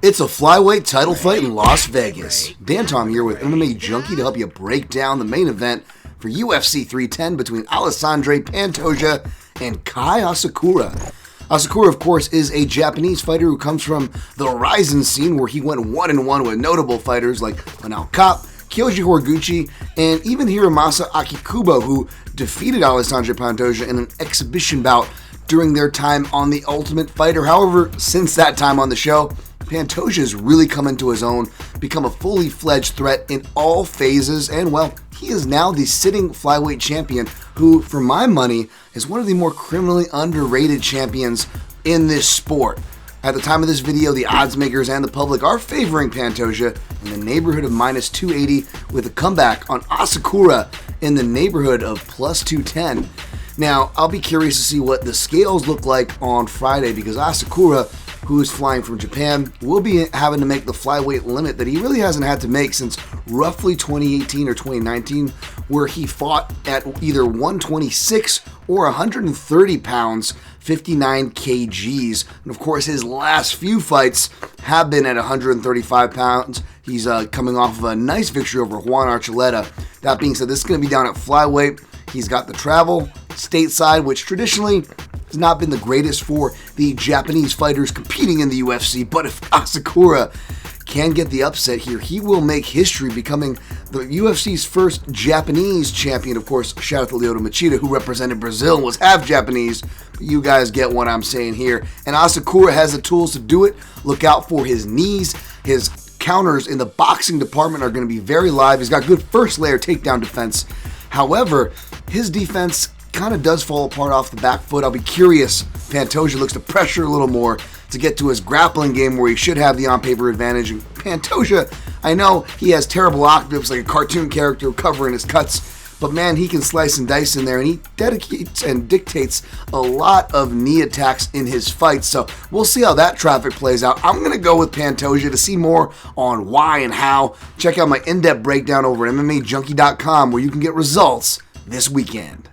It's a flyweight title fight in Las Vegas. Dan Tom here with MMA Junkie to help you break down the main event for UFC 310 between Alexandre Pantoja and Kai Asakura. Asakura, of course, is a Japanese fighter who comes from the Ryzen scene where he went 1-1 with notable fighters like Manal Kape, Kyoji Horiguchi, and even Hiromasa Akikubo, who defeated Alexandre Pantoja in an exhibition bout during their time on The Ultimate Fighter. However, since that time on the show, Pantoja has really come into his own, become a fully fledged threat in all phases, and well, he is now the sitting flyweight champion who, for my money, is one of the more criminally underrated champions in this sport. At the time of this video, the odds makers and the public are favoring Pantoja in the neighborhood of -280 with a comeback on Asakura in the neighborhood of +210. Now, I'll be curious to see what the scales look like on Friday because Asakura, who is flying from Japan, will be having to make the flyweight limit that he really hasn't had to make since roughly 2018 or 2019, where he fought at either 126 or 130 pounds, 59 kgs. And of course, his last few fights have been at 135 pounds. He's coming off of a nice victory over Juan Archuleta. That being said, this is going to be down at flyweight. He's got the travel stateside, which traditionally has not been the greatest for the Japanese fighters competing in the UFC, but if Asakura can get the upset here, he will make history, becoming the UFC's first Japanese champion. Of course, shout out to Lyoto Machida, who represented Brazil and was half Japanese, but you guys get what I'm saying here. And Asakura has the tools to do it. Look out for his knees. His counters in the boxing department are going to be very live. He's got good first layer takedown defense. However, his defense kind of does fall apart off the back foot. I'll be curious. Pantoja looks to pressure a little more to get to his grappling game where he should have the on-paper advantage. And Pantoja, I know he has terrible octaves like a cartoon character covering his cuts, but man, he can slice and dice in there, and he dedicates and dictates a lot of knee attacks in his fights. So we'll see how that traffic plays out. I'm going to go with Pantoja. To see more on why and how, check out my in-depth breakdown over at MMAJunkie.com where you can get results this weekend.